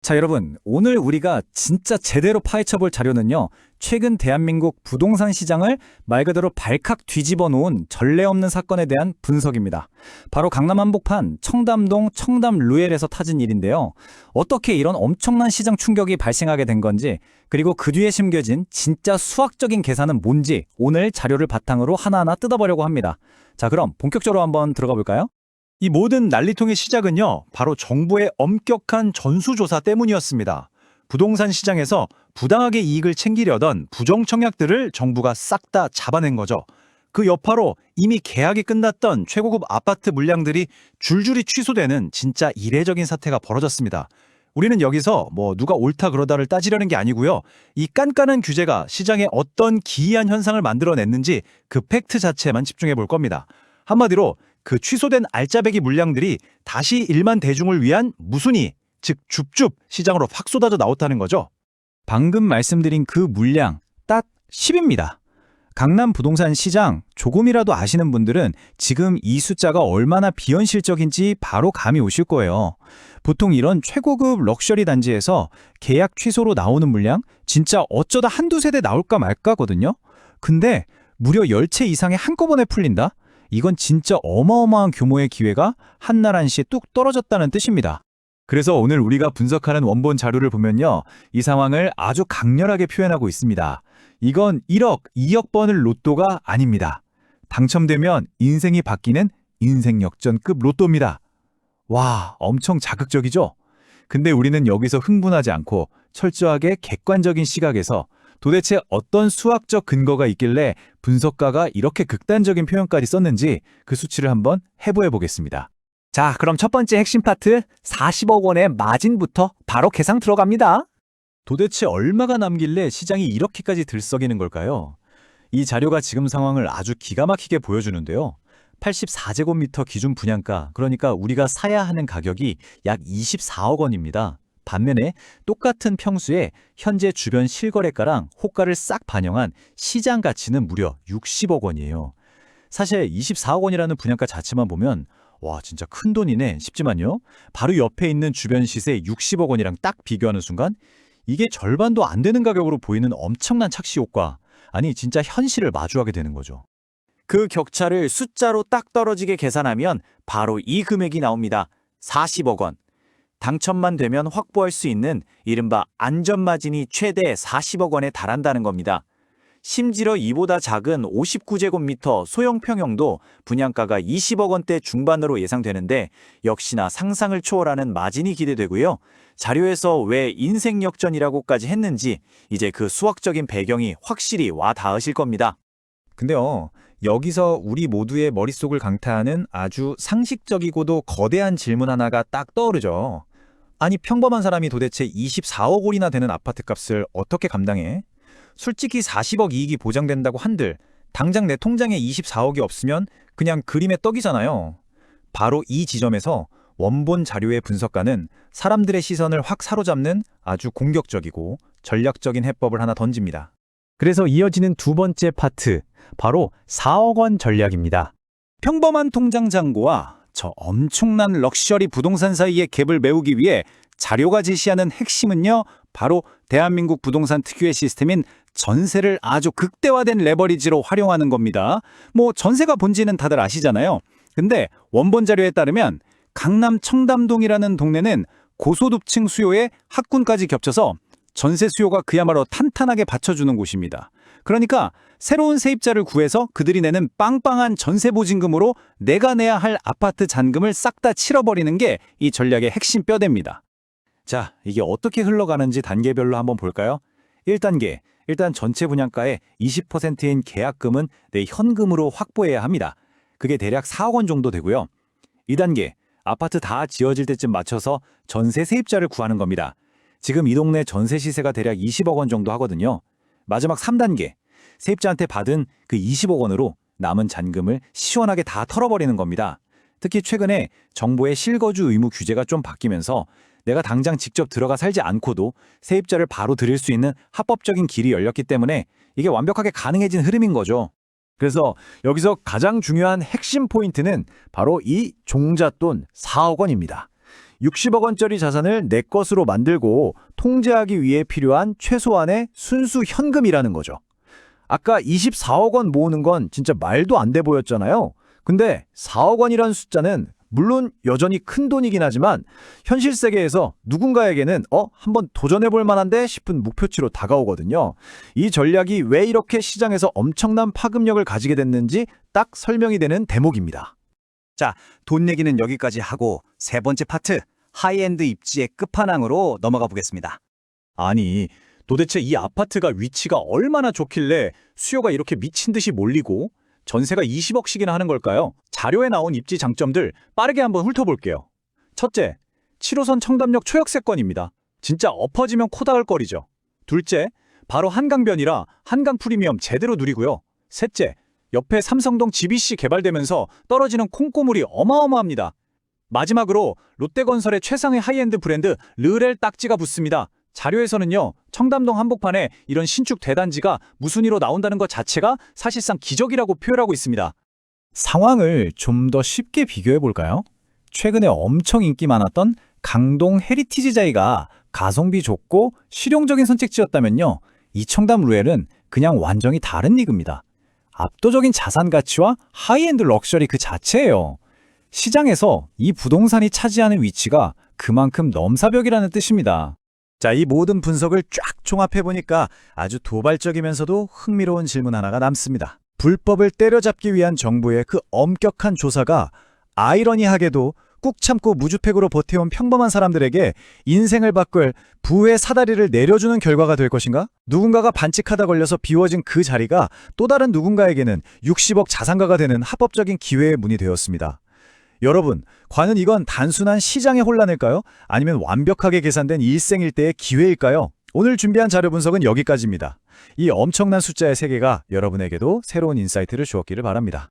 자, 여러분, 오늘 우리가 진짜 제대로 파헤쳐볼 자료는요, 최근 대한민국 부동산 시장을 말 그대로 발칵 뒤집어 놓은 전례 없는 사건에 대한 분석입니다. 바로 강남 한복판 청담동 청담 루엘에서 터진 일인데요. 어떻게 이런 엄청난 시장 충격이 발생하게 된 건지, 그리고 그 뒤에 심겨진 진짜 수학적인 계산은 뭔지 오늘 자료를 바탕으로 하나하나 뜯어보려고 합니다. 자, 그럼 본격적으로 한번 들어가 볼까요? 이 모든 난리통의 시작은요, 바로 정부의 엄격한 전수조사 때문이었습니다. 부동산 시장에서 부당하게 이익을 챙기려던 부정청약들을 정부가 싹 다 잡아낸 거죠. 그 여파로 이미 계약이 끝났던 최고급 아파트 물량들이 줄줄이 취소되는 진짜 이례적인 사태가 벌어졌습니다. 우리는 여기서 누가 옳다 그러다를 따지려는 게 아니고요. 이 깐깐한 규제가 시장에 어떤 기이한 현상을 만들어냈는지 그 팩트 자체만 집중해 볼 겁니다. 한마디로 그 취소된 알짜배기 물량들이 다시 일반 대중을 위한 무순위, 즉 줍줍 시장으로 확 쏟아져 나왔다는 거죠. 방금 말씀드린 그 물량 딱 10입니다. 강남 부동산 시장 조금이라도 아시는 분들은 지금 이 숫자가 얼마나 비현실적인지 바로 감이 오실 거예요. 보통 이런 최고급 럭셔리 단지에서 계약 취소로 나오는 물량 진짜 어쩌다 한두 세대 나올까 말까거든요. 근데 무려 10채 이상이 한꺼번에 풀린다? 이건 진짜 어마어마한 규모의 기회가 한날 한시에 뚝 떨어졌다는 뜻입니다. 그래서 오늘 우리가 분석하는 원본 자료를 보면요, 이 상황을 아주 강렬하게 표현하고 있습니다. 이건 1억, 2억 번을 로또가 아닙니다. 당첨되면 인생이 바뀌는 인생 역전급 로또입니다. 와, 엄청 자극적이죠? 근데 우리는 여기서 흥분하지 않고 철저하게 객관적인 시각에서 도대체 어떤 수학적 근거가 있길래 분석가가 이렇게 극단적인 표현까지 썼는지 그 수치를 한번 해부해 보겠습니다. 자, 그럼 첫 번째 핵심 파트 40억 원의 마진부터 바로 계산 들어갑니다. 도대체 얼마가 남길래 시장이 이렇게까지 들썩이는 걸까요? 이 자료가 지금 상황을 아주 기가 막히게 보여주는데요. 84제곱미터 기준 분양가, 그러니까 우리가 사야 하는 가격이 약 24억 원입니다. 반면에 똑같은 평수에 현재 주변 실거래가랑 호가를 싹 반영한 시장 가치는 무려 60억 원이에요. 사실 24억 원이라는 분양가 자체만 보면 와, 진짜 큰 돈이네 싶지만요. 바로 옆에 있는 주변 시세 60억 원이랑 딱 비교하는 순간 이게 절반도 안 되는 가격으로 보이는 엄청난 착시 효과, 아니 진짜 현실을 마주하게 되는 거죠. 그 격차를 숫자로 딱 떨어지게 계산하면 바로 이 금액이 나옵니다. 40억 원. 당첨만 되면 확보할 수 있는 이른바 안전마진이 최대 40억 원에 달한다는 겁니다. 심지어 이보다 작은 59제곱미터 소형 평형도 분양가가 20억 원대 중반으로 예상되는데 역시나 상상을 초월하는 마진이 기대되고요. 자료에서 왜 인생 역전이라고까지 했는지 이제 그 수학적인 배경이 확실히 와 닿으실 겁니다. 근데요, 여기서 우리 모두의 머릿속을 강타하는 아주 상식적이고도 거대한 질문 하나가 딱 떠오르죠. 아니, 평범한 사람이 도대체 24억 원이나 되는 아파트 값을 어떻게 감당해? 솔직히 40억 이익이 보장된다고 한들 당장 내 통장에 24억이 없으면 그냥 그림의 떡이잖아요. 바로 이 지점에서 원본 자료의 분석가는 사람들의 시선을 확 사로잡는 아주 공격적이고 전략적인 해법을 하나 던집니다. 그래서 이어지는 두 번째 파트, 바로 4억 원 전략입니다. 평범한 통장 잔고와 저 엄청난 럭셔리 부동산 사이의 갭을 메우기 위해 자료가 제시하는 핵심은요, 바로 대한민국 부동산 특유의 시스템인 전세를 아주 극대화된 레버리지로 활용하는 겁니다. 전세가 본질은 다들 아시잖아요. 근데 원본 자료에 따르면 강남 청담동이라는 동네는 고소득층 수요에 학군까지 겹쳐서 전세 수요가 그야말로 탄탄하게 받쳐주는 곳입니다. 그러니까 새로운 세입자를 구해서 그들이 내는 빵빵한 전세 보증금으로 내가 내야 할 아파트 잔금을 싹 다 치러버리는 게 이 전략의 핵심 뼈대입니다. 자, 이게 어떻게 흘러가는지 단계별로 한번 볼까요? 1단계, 일단 전체 분양가의 20%인 계약금은 내 현금으로 확보해야 합니다. 그게 대략 4억 원 정도 되고요. 2단계, 아파트 다 지어질 때쯤 맞춰서 전세 세입자를 구하는 겁니다. 지금 이 동네 전세 시세가 대략 20억 원 정도 하거든요. 마지막 3단계, 세입자한테 받은 그 20억 원으로 남은 잔금을 시원하게 다 털어버리는 겁니다. 특히 최근에 정부의 실거주 의무 규제가 좀 바뀌면서 내가 당장 직접 들어가 살지 않고도 세입자를 바로 드릴 수 있는 합법적인 길이 열렸기 때문에 이게 완벽하게 가능해진 흐름인 거죠. 그래서 여기서 가장 중요한 핵심 포인트는 바로 이 종잣돈 4억 원입니다. 60억 원짜리 자산을 내 것으로 만들고 통제하기 위해 필요한 최소한의 순수 현금이라는 거죠. 아까 24억 원 모으는 건 진짜 말도 안 돼 보였잖아요. 근데 4억 원이라는 숫자는 물론 여전히 큰 돈이긴 하지만 현실 세계에서 누군가에게는 한번 도전해볼 만한데 싶은 목표치로 다가오거든요. 이 전략이 왜 이렇게 시장에서 엄청난 파급력을 가지게 됐는지 딱 설명이 되는 대목입니다. 돈 얘기는 여기까지 하고 세 번째 파트, 하이엔드 입지의 끝판왕으로 넘어가 보겠습니다. 아니, 도대체 이 아파트가 위치가 얼마나 좋길래 수요가 이렇게 미친 듯이 몰리고 전세가 20억씩이나 하는 걸까요? 자료에 나온 입지 장점들 빠르게 한번 훑어볼게요. 첫째, 7호선 청담역 초역세권입니다. 진짜 엎어지면 코 닿을 거리죠. 둘째, 바로 한강변이라 한강 프리미엄 제대로 누리고요. 셋째, 옆에 삼성동 GBC 개발되면서 떨어지는 콩고물이 어마어마합니다. 마지막으로 롯데건설의 최상의 하이엔드 브랜드 르렐 딱지가 붙습니다. 자료에서는요, 청담동 한복판에 이런 신축 대단지가 무순위로 나온다는 것 자체가 사실상 기적이라고 표현하고 있습니다. 상황을 좀 더 쉽게 비교해 볼까요? 최근에 엄청 인기 많았던 강동 헤리티지자이가 가성비 좋고 실용적인 선택지였다면요, 이 청담 루엘은 그냥 완전히 다른 리그입니다. 압도적인 자산 가치와 하이엔드 럭셔리 그 자체예요. 시장에서 이 부동산이 차지하는 위치가 그만큼 넘사벽이라는 뜻입니다. 자, 이 모든 분석을 쫙 종합해보니까 아주 도발적이면서도 흥미로운 질문 하나가 남습니다. 불법을 때려잡기 위한 정부의 그 엄격한 조사가 아이러니하게도 꾹 참고 무주택으로 버텨온 평범한 사람들에게 인생을 바꿀 부의 사다리를 내려주는 결과가 될 것인가? 누군가가 반칙하다 걸려서 비워진 그 자리가 또 다른 누군가에게는 60억 자산가가 되는 합법적인 기회의 문이 되었습니다. 여러분, 과연 이건 단순한 시장의 혼란일까요? 아니면 완벽하게 계산된 일생일대의 기회일까요? 오늘 준비한 자료 분석은 여기까지입니다. 이 엄청난 숫자의 세계가 여러분에게도 새로운 인사이트를 주었기를 바랍니다.